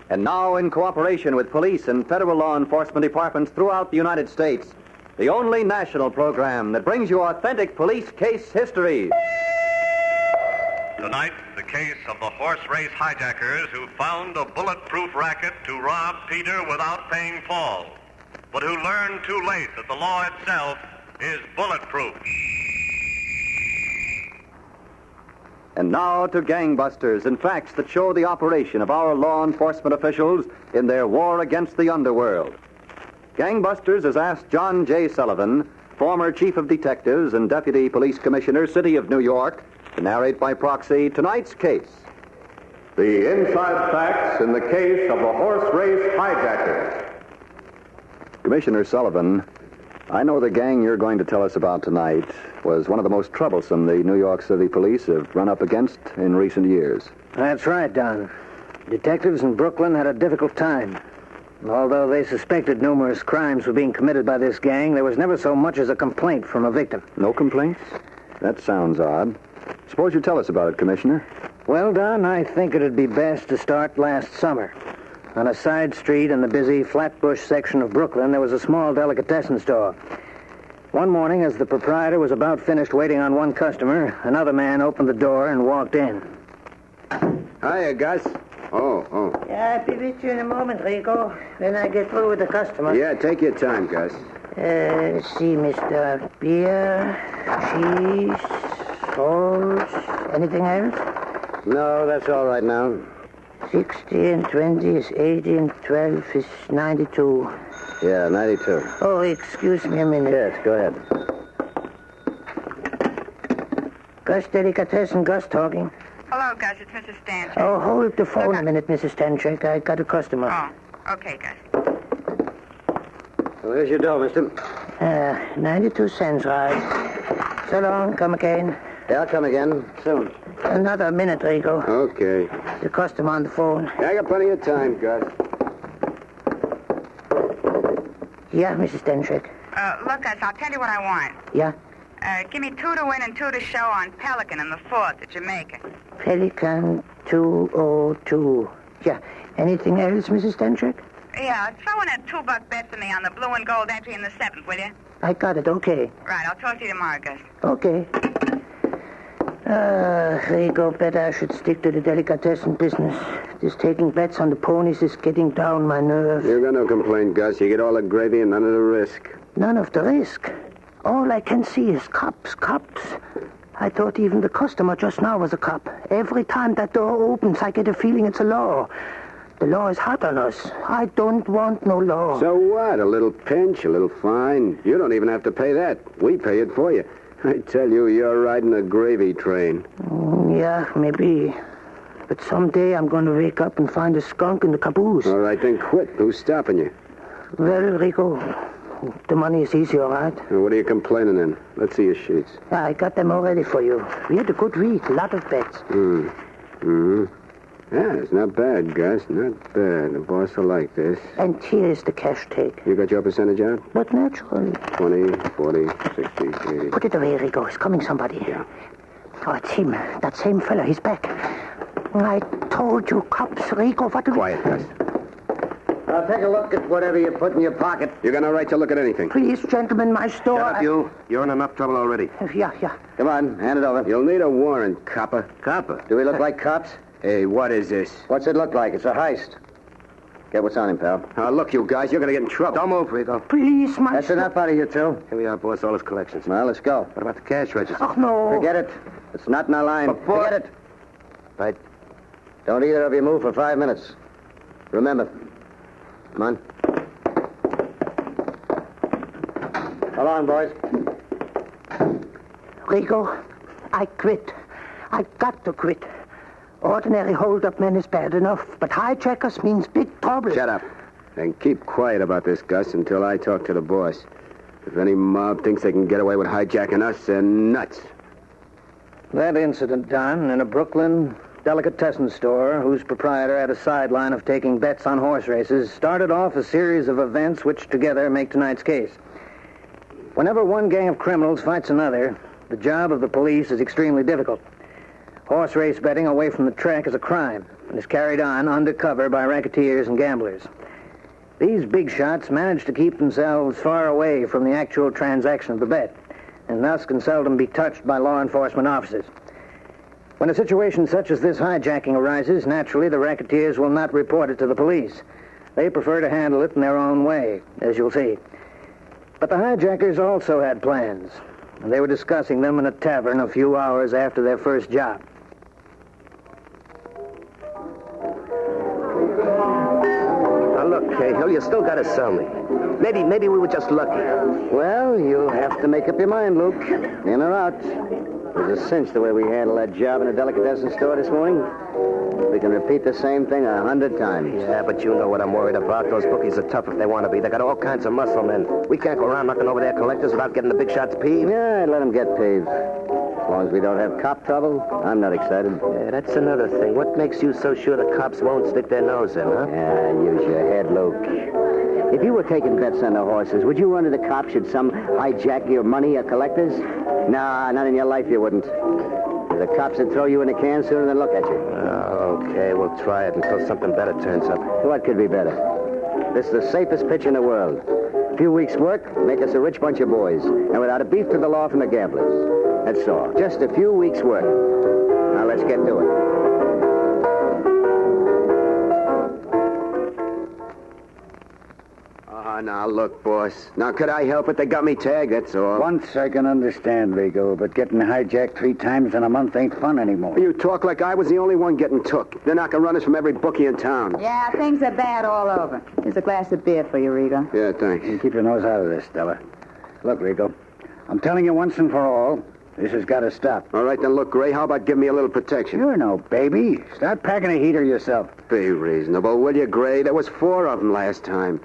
And now, in cooperation with police and federal law enforcement departments throughout the United States, the only national program that brings you authentic police case history. Tonight, the case of the horse race hijackers who found a bulletproof racket to rob Peter without paying Paul, but who learned too late that the law itself is bulletproof. And now to Gangbusters and facts that show the operation of our law enforcement officials in their war against the underworld. Gangbusters has asked John J. Sullivan, former Chief of Detectives and Deputy Police Commissioner, City of New York, to narrate by proxy tonight's case. The inside facts in the case of the horse race hijackers. Commissioner Sullivan, I know the gang you're going to tell us about tonight was one of the most troublesome the New York City police have run up against in recent years. That's right, Don. Detectives in Brooklyn had a difficult time. Although they suspected numerous crimes were being committed by this gang, there was never so much as a complaint from a victim. No complaints? That sounds odd. Suppose you tell us about it, Commissioner. Well, Don, I think it'd be best to start last summer. On a side street in the busy Flatbush section of Brooklyn, there was a small delicatessen store. One morning, as the proprietor was about finished waiting on one customer, another man opened the door and walked in. Hiya, Gus. Oh. Yeah, I'll be with you in a moment, Rico, when I get through with the customer. Yeah, take your time, Gus. Let's see, Mr. Beer, cheese, salt, anything else? No, that's all right now. 60 and 20 is 80 and 12 is 92. Yeah, 92. Oh, excuse me a minute. Yes, go ahead. Gus Delicatessen, Gus talking. Hello, Gus. It's Mrs. Stanchik. Oh, hold the phone a minute, Mrs. Stanchik. I got a customer. Oh, okay, Gus. Well, here's your dough, mister. 92 cents, right. So long. Come again. Yeah, I'll come again soon. Another minute, Rico. Okay. The customer on the phone. Yeah, I got plenty of time, Gus. Yeah, Mrs. Stanchik. Look, Gus, I'll tell you what I want. Yeah? Give me 2 to win and 2 to show on Pelican in the 4th at Jamaica. Pelican 202. Yeah. Anything else, Mrs. Stanchik? Yeah, throw in a $2 bet for me on the blue and gold entry in the 7th, will you? I got it. Okay. Right, I'll talk to you tomorrow, Gus. Okay. Rico, better I should stick to the delicatessen business. This taking bets on the ponies is getting down my nerves. You got no complaint, Gus. You get all the gravy and none of the risk. None of the risk. All I can see is cops. I thought even the customer just now was a cop. Every time that door opens, I get a feeling it's a law. The law is hot on us. I don't want no law. So what? A little pinch, a little fine. You don't even have to pay that. We pay it for you. I tell you, you're riding a gravy train. Yeah, maybe. But someday I'm going to wake up and find a skunk in the caboose. All right, then quit. Who's stopping you? Well, Rico, the money is easy, all right? Well, what are you complaining in? Let's see your sheets. I got them all ready for you. We had a good week, a lot of bets. Yeah, it's not bad, Gus. Not bad. The boss will like this. And here's the cash take. You got your percentage out? But naturally. 20, 40, 60, 80. Put it away, Rico. It's coming somebody. Yeah. Oh, it's him. That same fella. He's back. I told you, cops, Rico. What do we... Quiet, Gus. Now, take a look at whatever you put in your pocket. You got no right to look at anything. Please, gentlemen, my store... Shut up, you. You're in enough trouble already. Yeah. Come on, hand it over. You'll need a warrant, copper. Copper? Do we look like cops? Hey, what is this? What's it look like? It's a heist. Get what's on him, pal. Look, you guys, you're going to get in trouble. Don't move, Rico. Please, my... That's enough out of you two. Here we are, boss, all his collections. Well, let's go. What about the cash register? Oh, no. Forget it. It's not in our line. Forget it. Right. Don't either of you move for 5 minutes. Remember. Come on. Hold on, boys. Rico, I quit. I got to quit. Ordinary hold-up men is bad enough, but hijackers means big trouble. Shut up. And keep quiet about this, Gus, until I talk to the boss. If any mob thinks they can get away with hijacking us, they're nuts. That incident, Don, in a Brooklyn delicatessen store whose proprietor had a sideline of taking bets on horse races, started off a series of events which together make tonight's case. Whenever one gang of criminals fights another, the job of the police is extremely difficult. Horse race betting away from the track is a crime and is carried on undercover by racketeers and gamblers. These big shots manage to keep themselves far away from the actual transaction of the bet, and thus can seldom be touched by law enforcement officers. When a situation such as this hijacking arises, naturally the racketeers will not report it to the police. They prefer to handle it in their own way, as you'll see. But the hijackers also had plans, and they were discussing them in a tavern a few hours after their first job. Now, look, Cahill, you still got to sell me. Maybe we were just lucky. Well, you'll have to make up your mind, Luke. In or out. It was a cinch the way we handled that job in the delicatessen store this morning. We can repeat the same thing 100 times. Yeah, but you know what I'm worried about. Those bookies are tough if they want to be. They got all kinds of muscle men. We can't go around knocking over their collectors without getting the big shots peeved. Yeah, I'd let them get peeved. As long as we don't have cop trouble, I'm not excited. Yeah, that's another thing. What makes you so sure the cops won't stick their nose in, huh? Yeah, use your head, Luke. If you were taking bets on the horses, would you run to the cops should some hijack your money or collectors? Nah, not in your life you wouldn't. The cops would throw you in a can sooner than look at you. Oh, okay, we'll try it until something better turns up. What could be better? This is the safest pitch in the world. A few weeks' work, make us a rich bunch of boys, and without a beef to the law from the gamblers. That's all. Just a few weeks' work. Now let's get to it. Now, look, boss. Now, could I help it? They got me tagged, that's all. Once I can understand, Rigo, but getting hijacked 3 times in a month ain't fun anymore. You talk like I was the only one getting took. They're knocking runners from every bookie in town. Yeah, things are bad all over. Here's a glass of beer for you, Rigo. Yeah, thanks. You keep your nose out of this, Stella. Look, Rigo, I'm telling you once and for all, this has got to stop. All right, then, look, Gray, how about giving me a little protection? You're no baby. Start packing a heater yourself. Be reasonable, will you, Gray? There was 4 of them last time.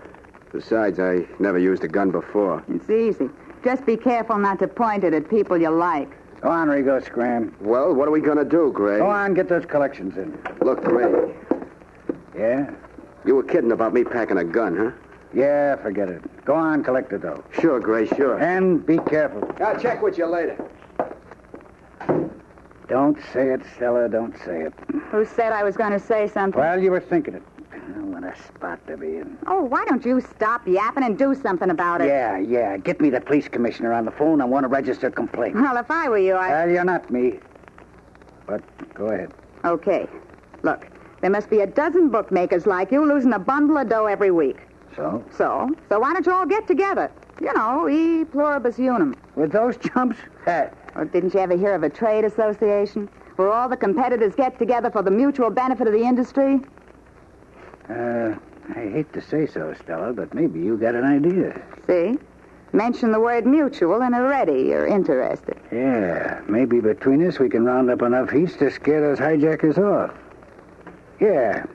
Besides, I never used a gun before. It's easy. Just be careful not to point it at people you like. Go on, Rigo, scram. Well, what are we going to do, Gray? Go on, get those collections in. Look, Gray, Yeah? you were kidding about me packing a gun, huh? Yeah, forget it. Go on, collect the dough. Sure, Gray, sure. And be careful. I'll check with you later. Don't say it, Stella, don't say it. Who said I was going to say something? Well, you were thinking it. Oh, what a spot to be in. Oh, why don't you stop yapping and do something about it? Yeah. Get me the police commissioner on the phone. I want to register a complaint. Well, if I were you, Well, you're not me. But go ahead. Okay. Look, there must be a dozen bookmakers like you losing a bundle of dough every week. So? So why don't you all get together? You know, e pluribus unum. With those chumps? Or didn't you ever hear of a trade association where all the competitors get together for the mutual benefit of the industry? I hate to say so, Stella, but maybe you got an idea. See? Mention the word mutual and already you're interested. Yeah, maybe between us we can round up enough heats to scare those hijackers off. Yeah,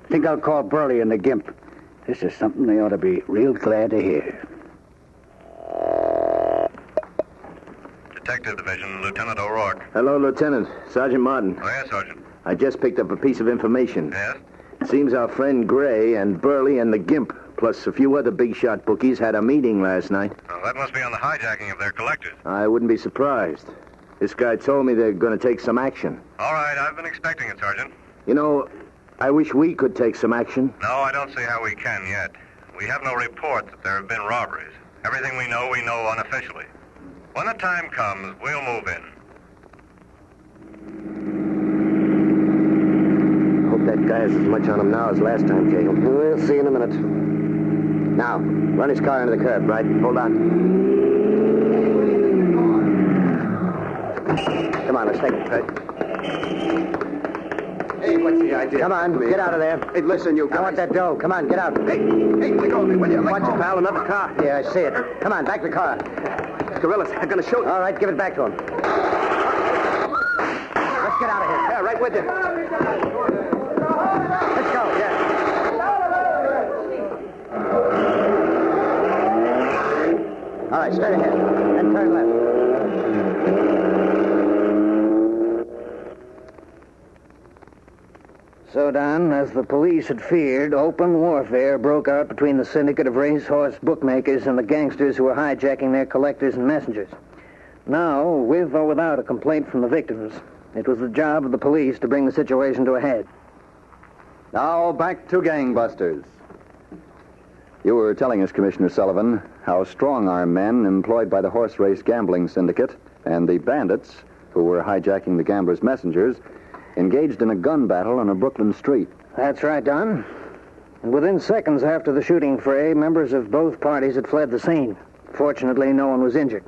think I'll call Burley and the Gimp. This is something they ought to be real glad to hear. Detective Division, Lieutenant O'Rourke. Hello, Lieutenant. Sergeant Martin. Oh, yes, Sergeant. I just picked up a piece of information. Yes? It seems our friend Gray and Burley and the Gimp, plus a few other big shot bookies, had a meeting last night. Well, that must be on the hijacking of their collectors. I wouldn't be surprised. This guy told me they're going to take some action. All right, I've been expecting it, Sergeant. You know, I wish we could take some action. No, I don't see how we can yet. We have no reports that there have been robberies. Everything we know unofficially. When the time comes, we'll move in. Hope that guy has as much on him now as last time, Cahill. We'll see in a minute. Now, run his car into the curb, right? Hold on. Come on, let's take it. Hey, what's the idea? Come on, get out of there. Hey, listen, you guys. I want that dough. Come on, get out. Hey, let go of me, will you? Watch it, pal. Another car. Yeah, I see it. Come on, back to the car. Gorillas, they're going to shoot. All right, give it back to him. Let's get out of here. Yeah, right with you. Let's go, yeah. All right, straight ahead. And turn left. So, Don, as the police had feared, open warfare broke out between the syndicate of racehorse bookmakers and the gangsters who were hijacking their collectors and messengers. Now, with or without a complaint from the victims, It was the job of the police to bring the situation to a head. Now, back to Gangbusters. You were telling us, Commissioner Sullivan, how strong-arm men employed by the horse race gambling syndicate and the bandits, who were hijacking the gamblers' messengers, engaged in a gun battle on a Brooklyn street. That's right, Don. And within seconds after the shooting fray, members of both parties had fled the scene. Fortunately, no one was injured.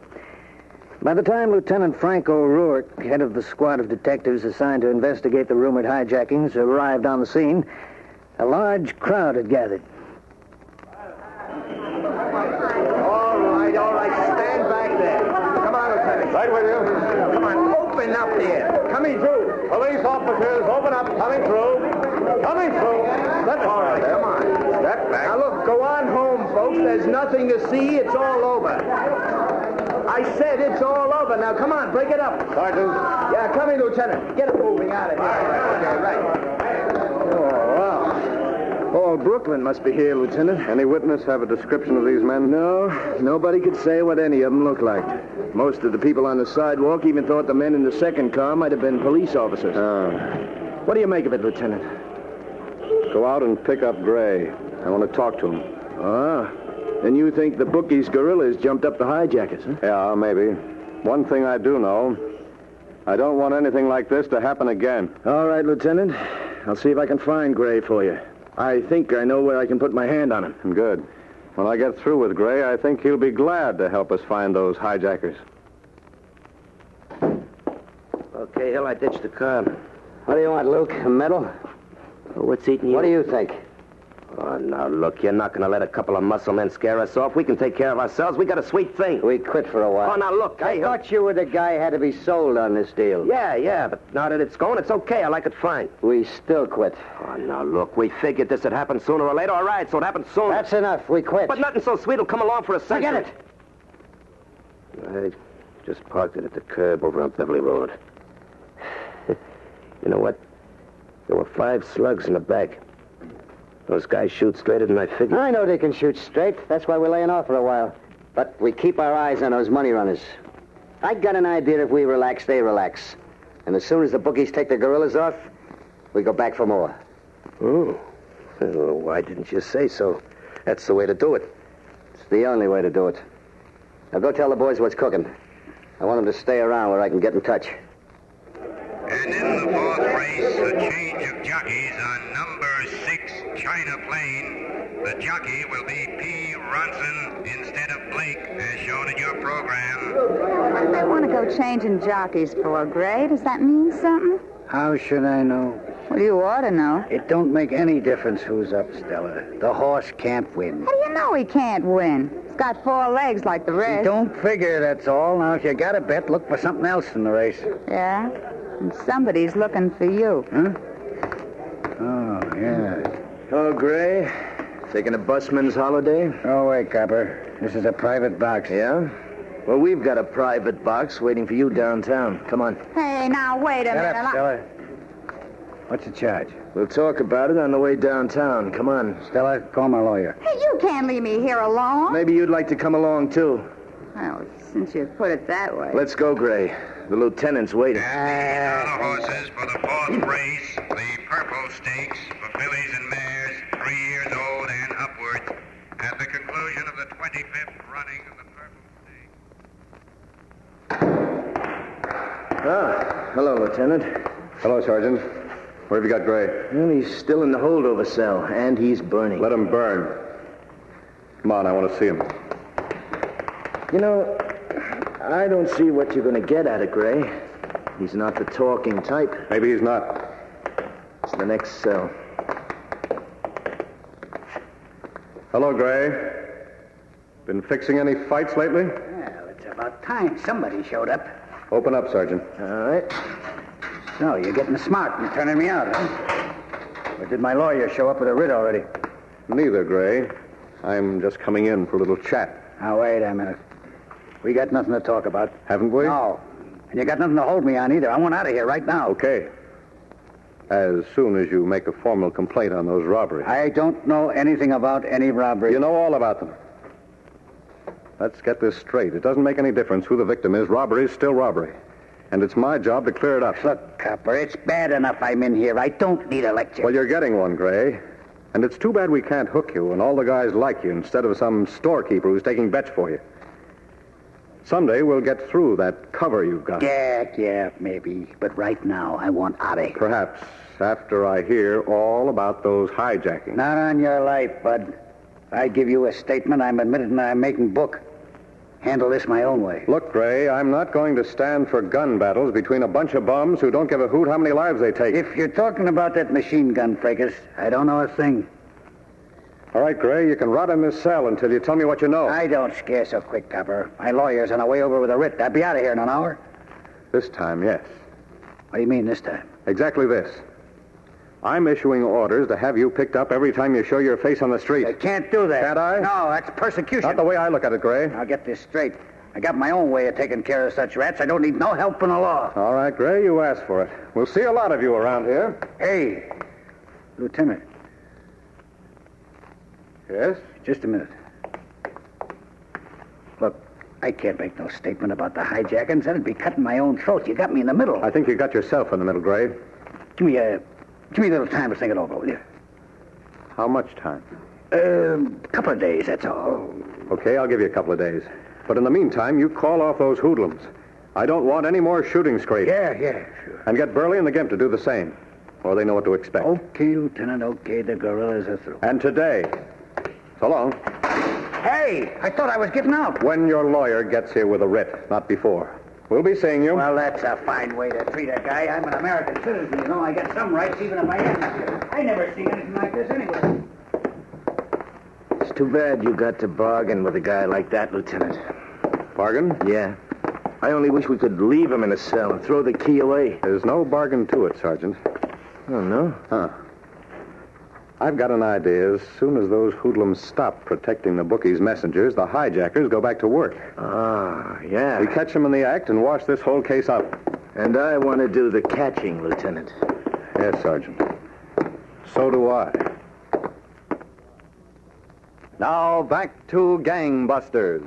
By the time Lieutenant Frank O'Rourke, head of the squad of detectives assigned to investigate the rumored hijackings, arrived on the scene, a large crowd had gathered. All right. Stand back there. Come on, Lieutenant. Right with you. Come on, open up here. Coming through. Police officers, open up. Coming through. Coming through. All right, come on. Step back. Now, look, go on home, folks. There's nothing to see. It's all over. I said it's all over. Now, come on, break it up. Sergeant. Yeah, come in, Lieutenant. Get it moving out of here. Okay, right. Oh, wow. All Brooklyn must be here, Lieutenant. Any witness have a description of these men? No, nobody could say what any of them looked like. Most of the people on the sidewalk even thought the men in the second car might have been police officers. What do you make of it, Lieutenant? Go out and pick up Gray. I want to talk to him. Ah, and you think the bookies' guerrillas jumped up the hijackers, huh? Yeah, maybe. One thing I do know, I don't want anything like this to happen again. All right, Lieutenant. I'll see if I can find Gray for you. I think I know where I can put my hand on him. Good. When I get through with Gray, I think he'll be glad to help us find those hijackers. Okay, Hill, I ditched the car. What do you want, Luke? A medal? What's eating you? What do you think? Oh, now, look, you're not going to let a couple of muscle men scare us off. We can take care of ourselves. We got a sweet thing. We quit for a while. Oh, now, look, I hey, thought you were the guy who had to be sold on this deal. Yeah, but now that it's going, it's okay. I like it fine. We still quit. Oh, now, look, we figured this would happen sooner or later. All right, so it happened sooner. That's enough. We quit. But nothing so sweet will come along for a century. Forget I it. just parked it at the curb over on Beverly Road. You know what? There were 5 slugs in the back. Those guys shoot straighter than I figured. I know they can shoot straight. That's why we're laying off for a while. But we keep our eyes on those money runners. I got an idea if we relax, they relax. And as soon as the bookies take the guerrillas off, we go back for more. Oh. Well, why didn't you say so? That's the way to do it. It's the only way to do it. Now go tell the boys what's cooking. I want them to stay around where I can get in touch. And in the 4th race, a change of jockeys on number 6 China Plain. The jockey will be P. Ronson instead of Blake, as shown in your program. What do they want to go changing jockeys for, Gray? Does that mean something? How should I know? Well, you ought to know. It don't make any difference who's up, Stella. The horse can't win. How do you know he can't win? He's got 4 legs like the rest. Don't figure, that's all. Now, if you got a bet, look for something else in the race. Yeah? And somebody's looking for you. Huh? Oh, yeah. Oh, Gray. Taking a busman's holiday? Oh, wait, Copper. This is a private box. Yeah? Well, we've got a private box waiting for you downtown. Come on. Hey, now, wait a minute. Shut up, Stella. What's the charge? We'll talk about it on the way downtown. Come on. Stella, call my lawyer. Hey, you can't leave me here alone. Maybe you'd like to come along, too. Well, since you put it that way. Let's go, Gray. The lieutenant's waiting. And these are the horses for the 4th race, the Purple Stakes for fillies and mares 3 years old and upwards, at the conclusion of the 25th running of the Purple Stakes. Ah, hello, Lieutenant. Hello, Sergeant. Where have you got Gray? Well, he's still in the holdover cell, and he's burning. Let him burn. Come on, I want to see him. You know, I don't see what you're going to get out of Gray. He's not the talking type. Maybe he's not. It's the next cell. Hello, Gray. Been fixing any fights lately? Well, it's about time somebody showed up. Open up, Sergeant. All right. So, you're getting smart and turning me out, huh? Or did my lawyer show up with a writ already? Neither, Gray. I'm just coming in for a little chat. Now, wait a minute. We got nothing to talk about. Haven't we? No. And you got nothing to hold me on either. I want out of here right now. Okay. As soon as you make a formal complaint on those robberies. I don't know anything about any robbery. You know all about them. Let's get this straight. It doesn't make any difference who the victim is. Robbery is still robbery. and it's my job to clear it up. Look, Copper, it's bad enough I'm in here. I don't need a lecture. Well, you're getting one, Gray. And it's too bad we can't hook you and all the guys like you instead of some storekeeper who's taking bets for you. Someday we'll get through that cover you've got. Yeah, maybe. But right now, I want out of here. Perhaps after I hear all about those hijackings. Not on your life, bud. If I give you a statement, I'm admitting I'm making book. Handle this my own way. Look, Gray, I'm not going to stand for gun battles between a bunch of bums who don't give a hoot how many lives they take. If you're talking about that machine gun fracas, I don't know a thing. All right, Gray, you can rot in this cell until you tell me what you know. I don't scare so quick, Copper. My lawyer's on the way over with a writ. I'll be out of here in an hour. This time, yes. What do you mean this time? Exactly this. I'm issuing orders to have you picked up every time you show your face on the street. I can't do that. Can't I? No, that's persecution. Not the way I look at it, Gray. I'll get this straight. I got my own way of taking care of such rats. I don't need no help from the law. All right, Gray, you asked for it. We'll see a lot of you around here. Hey, Lieutenant. Yes? Just a minute. Look, I can't make no statement about the hijackings. That'd be cutting my own throat. You got me in the middle. I think you got yourself in the middle, Gray. Give me a little time to think it over, will you? How much time? A couple of days, that's all. Okay, I'll give you a couple of days. But in the meantime, you call off those hoodlums. I don't want any more shooting scrapes. Yeah, sure. And get Burley and the Gimp to do the same. Or they know what to expect. Okay, Lieutenant, okay. The gorillas are through. And today. So long. Hey, I thought I was getting out. When your lawyer gets here with a writ, not before. We'll be seeing you. Well, that's a fine way to treat a guy. I'm an American citizen, you know. I get some rights even if I am here. I never seen anything like this anywhere. It's too bad you got to bargain with a guy like that, Lieutenant. Bargain? Yeah. I only wish we could leave him in a cell and throw the key away. There's no bargain to it, Sergeant. Oh, no? Huh. I've got an idea. As soon as those hoodlums stop protecting the bookies' messengers, the hijackers go back to work. Ah, yeah. We catch them in the act and wash this whole case up. And I want to do the catching, Lieutenant. Yes, Sergeant. So do I. Now back to Gangbusters.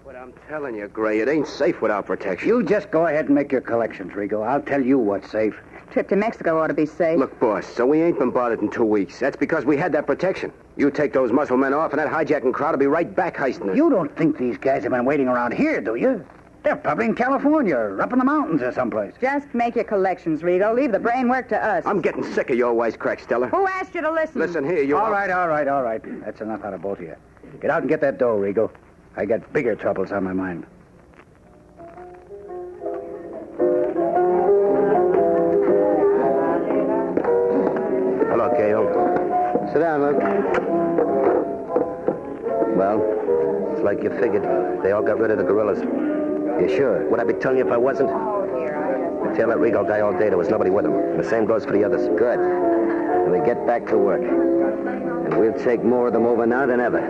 But I'm telling you, Gray, it ain't safe without protection. You just go ahead and make your collections, Rigo. I'll tell you what's safe. Trip to Mexico ought to be safe. Look, boss, so we ain't been bothered in 2 weeks. That's because we had that protection. You take those muscle men off, and that hijacking crowd will be right back heisting us. You don't think these guys have been waiting around here, do you? They're probably in California or up in the mountains or someplace. Just make your collections, Rigo. Leave the brain work to us. I'm getting sick of your wisecrack, Stella. Who asked you to listen? Listen here, you... All right. That's enough out of both of you. Get out and get that dough, Rigo. I got bigger troubles on my mind. Hello, Gail. Sit down, Luke. Well, it's like you figured. They all got rid of the gorillas. You sure? Would I be telling you if I wasn't? I tailed that Rigo guy all day. There was nobody with him. And the same goes for the others. Good. And we get back to work. And we'll take more of them over now than ever.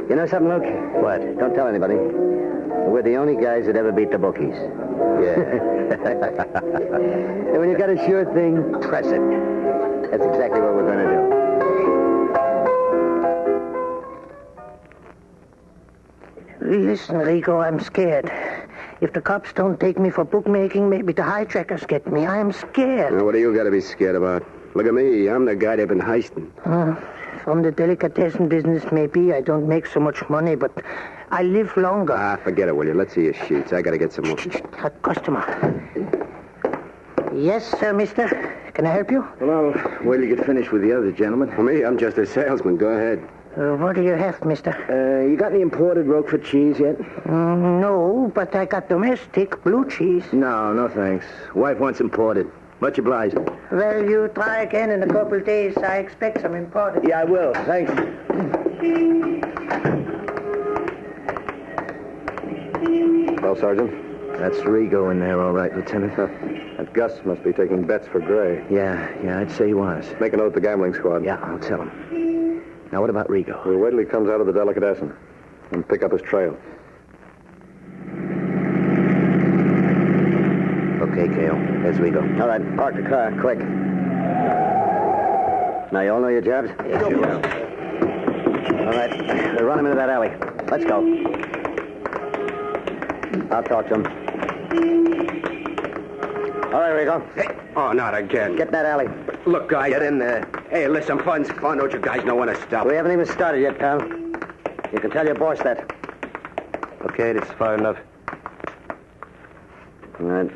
You know something, Luke? What? Don't tell anybody. We're the only guys that ever beat the bookies. Yeah. And when you got a sure thing, press it. That's exactly what we're going to do. Listen, Rigo, I'm scared. If the cops don't take me for bookmaking, maybe the hijackers get me. I'm scared. Now, what do you got to be scared about? Look at me. I'm the guy they've been heisting. From the delicatessen business, maybe. I don't make so much money, but I live longer. Ah, forget it, will you? Let's see your sheets. I got to get some more. A customer. Yes, sir, mister. Can I help you? Well, wait till you get finished with the other gentlemen. For me, I'm just a salesman. Go ahead. What do you have, mister? You got any imported Roquefort cheese yet? No, but I got domestic blue cheese. No, thanks. Wife wants imported. Much obliged. Well, you try again in a couple of days. I expect some imported. Yeah, I will. Thanks. Well, Sergeant? That's Rigo in there, all right, Lieutenant. That Gus must be taking bets for Gray. Yeah, I'd say he was. Make a note of the gambling squad. Yeah, I'll tell him. Now, what about Rigo? We'll wait till he comes out of the delicatessen and pick up his trail. Okay, Gale. There's Rigo. All right, park the car, quick. Now, you all know your jobs? Yeah, sure. All right, run him into that alley. Let's go. I'll talk to him. All right, Rico. Hey. Oh, not again. Get in that alley. Look, guys. Get in there. Hey, listen, fun's fun. Don't you guys know when to stop? We haven't even started yet, pal. You can tell your boss that. Okay, that's far enough. All right.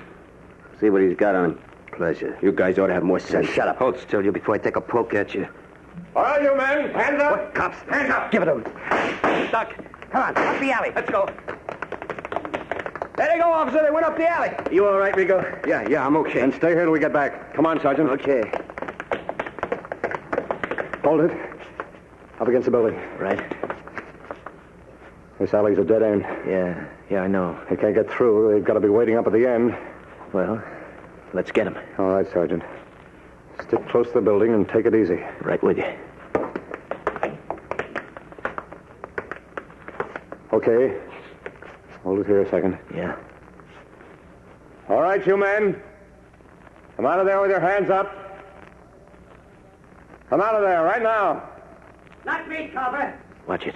See what he's got on him. Pleasure. You guys ought to have more sense. Shut up. Hold still, you, before I take a poke at you. All right, you men, hands up. What, cops? Hands up. Give it to him. Duck. Come on, up the alley. Let's go. There they go, officer. They went up the alley. You all right, Rico? Yeah, I'm okay. And stay here till we get back. Come on, Sergeant. Okay. Hold it. Up against the building. Right. This alley's a dead end. Yeah, I know. They can't get through. They've got to be waiting up at the end. Well, let's get him. All right, Sergeant. Stick close to the building and take it easy. Right with you. Okay. Hold it here a second. Yeah. All right, you men. Come out of there with your hands up. Come out of there right now. Not me, copper. Watch it.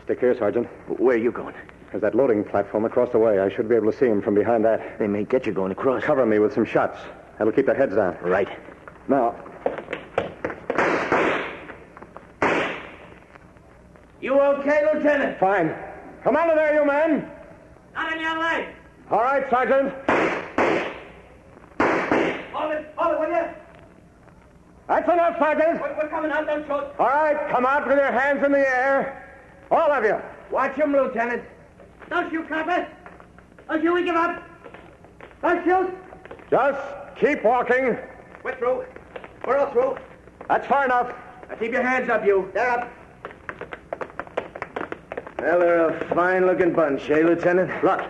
Stick here, Sergeant. Where are you going? There's that loading platform across the way. I should be able to see him from behind that. They may get you going across. Cover me with some shots. That'll keep their heads down. Right. Now, You okay, Lieutenant? fine. Come out of there, you men. Not in your life. All right, Sergeant. Hold it, will you? That's enough, Sergeant. We're coming out, don't shoot. All right, come out with your hands in the air. All of you. Watch him, Lieutenant. Don't shoot, copper. Don't you give up. Don't shoot. Just keep walking. We're through. We're all through. That's far enough. Now keep your hands up, you. They're up. Well, they're a fine-looking bunch, eh, Lieutenant? Look,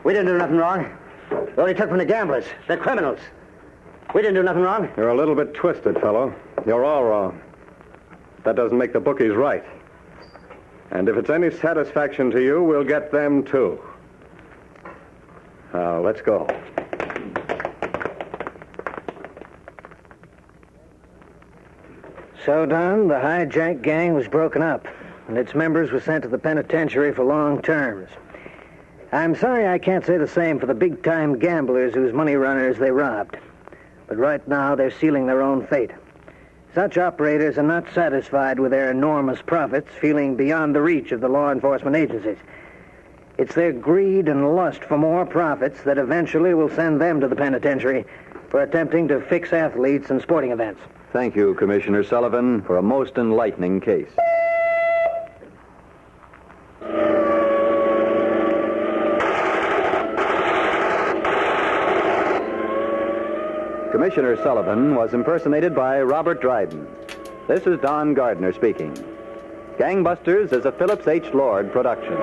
we didn't do nothing wrong. They only took from the gamblers. They're criminals. We didn't do nothing wrong. You're a little bit twisted, fellow. You're all wrong. That doesn't make the bookies right. And if it's any satisfaction to you, we'll get them, too. Now, let's go. So, Don, the hijack gang was broken up, and its members were sent to the penitentiary for long terms. I'm sorry I can't say the same for the big-time gamblers whose money runners they robbed. But right now, they're sealing their own fate. Such operators are not satisfied with their enormous profits, feeling beyond the reach of the law enforcement agencies. It's their greed and lust for more profits that eventually will send them to the penitentiary for attempting to fix athletes and sporting events. Thank you, Commissioner Sullivan, for a most enlightening case. Commissioner Sullivan was impersonated by Robert Dryden. This is Don Gardner speaking. Gangbusters is a Phillips H. Lord production.